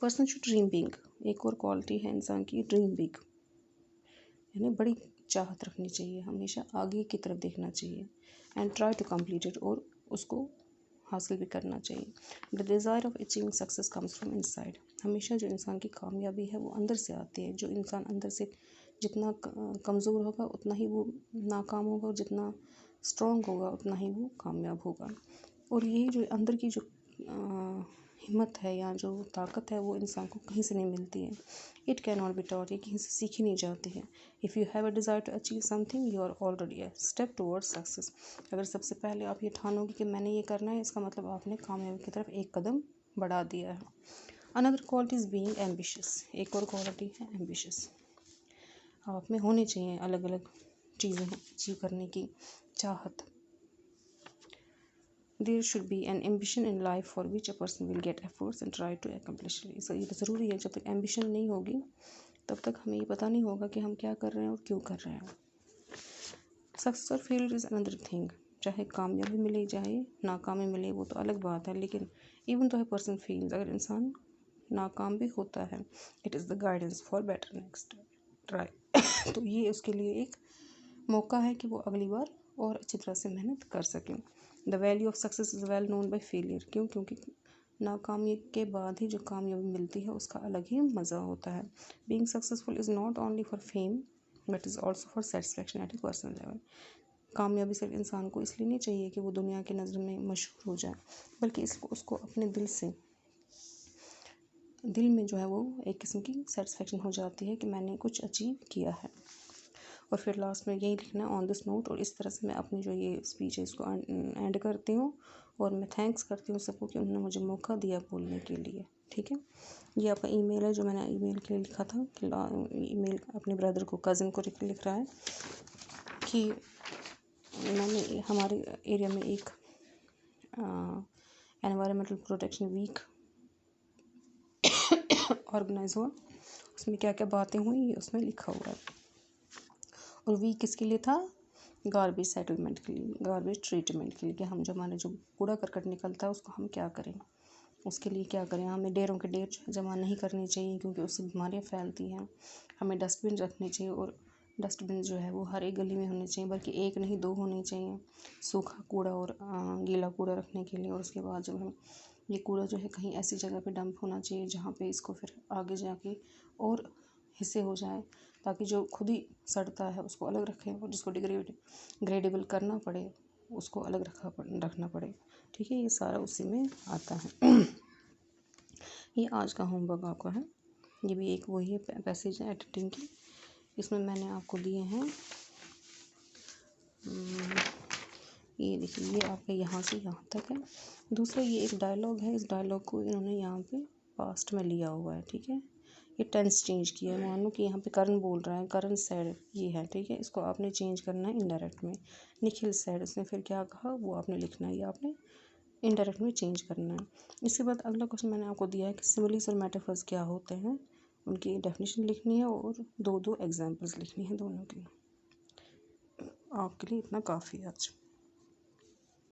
Person should dream big. एक और quality है इंसान की, ड्रीम बिग, यानी बड़ी चाहत रखनी चाहिए, हमेशा आगे की तरफ देखना चाहिए। And try to complete it, और उसको हासिल भी करना चाहिए। The desire of achieving success comes from inside. हमेशा जो इंसान की कामयाबी है वो अंदर से आती है। जो इंसान अंदर से जितना कमज़ोर होगा उतना ही वो नाकाम होगा, और जितना स्ट्रॉन्ग होगा उतना ही वो कामयाब होगा। और यही जो अंदर की जो हिम्मत है या जो ताकत है वो इंसान को कहीं से नहीं मिलती है। It can not be taught, ये कहीं से सीखी नहीं जाती है। If you have a desire to achieve something, you are already a step towards success. अगर सबसे पहले आप ये ठानोगे कि मैंने ये करना है, इसका मतलब आपने कामयाबी की तरफ एक कदम बढ़ा दिया है। Another quality is being ambitious. एक और क्वालिटी है एम्बिशियस। आप में होनी चाहिए अलग अलग चीज़ें अचीव करने की चाहत। There should be an ambition in life for which a person will get efforts and try to accomplish it. So ये ज़रूरी है, जब तक ambition नहीं होगी तब तक हमें ये पता नहीं होगा कि हम क्या कर रहे हैं और क्यों कर रहे हैं। सक्सेस और फेलियर इज़ अनदर थिंग। चाहे कामयाबी मिले चाहे नाकामी मिले वो तो अलग बात है, लेकिन इवन तो है पर्सन फेल्स, अगर इंसान नाकाम भी होता है, it is the guidance for better next try. तो ये उसके लिए एक मौका है कि वो अगली बार और अच्छी तरह से मेहनत कर सकें। The value of success is well known by failure. क्यों? क्योंकि नाकामी के बाद ही जो कामयाबी मिलती है उसका अलग ही मज़ा होता है। Being successful is not only for fame but is also for satisfaction at a personal level. कामयाबी सिर्फ इंसान को इसलिए नहीं चाहिए कि वो दुनिया की नज़र में मशहूर हो जाए, बल्कि इसको उसको अपने दिल में जो है वो एक किस्म की सेटिस्फेक्शन हो जाती है कि मैंने कुछ अचीव किया है। और फिर लास्ट में यही लिखना है ऑन दिस नोट। और इस तरह से मैं अपनी जो ये स्पीच है इसको एंड करती हूँ, और मैं थैंक्स करती हूँ सबको कि उन्होंने मुझे मौका दिया बोलने के लिए। ठीक है, ये आपका ईमेल है जो मैंने ईमेल के लिए लिखा था कि ईमेल अपने ब्रदर को, कज़न को लिख रहा है कि मैंने हमारे एरिया में एक एनवायरमेंटल प्रोटेक्शन वीक ऑर्गेनाइज हुआ, उसमें क्या क्या बातें हुई ये उसमें लिखा हुआ है। और वीक किसके लिए था? गार्बेज सेटलमेंट के लिए, गार्बेज ट्रीटमेंट के लिए, कि हम जो हमारे जो कूड़ा करकट निकलता है उसको हम क्या करें, उसके लिए क्या करें। हमें ढेरों के ढेर जमा नहीं करनी चाहिए क्योंकि उससे बीमारियाँ फैलती हैं। हमें डस्टबिन रखने चाहिए, और डस्टबिन जो है वो हर एक गली में होने चाहिए, बल्कि एक नहीं दो होने चाहिए, सूखा कूड़ा और गीला कूड़ा रखने के लिए। और उसके बाद जो है ये कूड़ा जो है कहीं ऐसी जगह पे डंप होना चाहिए जहाँ पे इसको फिर आगे जाके और हिस्से हो जाए, ताकि जो खुद ही सड़ता है उसको अलग रखें, और जिसको ग्रेडेबल करना पड़े उसको अलग रखना पड़े। ठीक है, ये सारा उसी में आता है। ये आज का होमवर्क आपका है। ये भी एक वही है पैसेज है एडिटिंग की। इसमें मैंने आपको दिए हैं ये देखिए, ये आपके यहाँ से यहाँ तक है। दूसरा ये एक डायलॉग है, इस डायलॉग को इन्होंने यहाँ पे पास्ट में लिया हुआ है। ठीक है, ये टेंस चेंज किया है। मान लो कि यहाँ पे करण बोल रहा है, करण सैड ये है। ठीक है, इसको आपने चेंज करना है इनडायरेक्ट में। निखिल सैड, उसने फिर क्या कहा वो आपने लिखना है, ये आपने इनडायरेक्ट में चेंज करना है। इसके बाद अगला क्वेश्चन मैंने आपको दिया है कि सिमिलीज और मेटाफर्स क्या होते हैं, उनकी डेफिनेशन लिखनी है और दो एग्जाम्पल्स लिखनी है दोनों की। आपके लिए इतना काफ़ी है आज।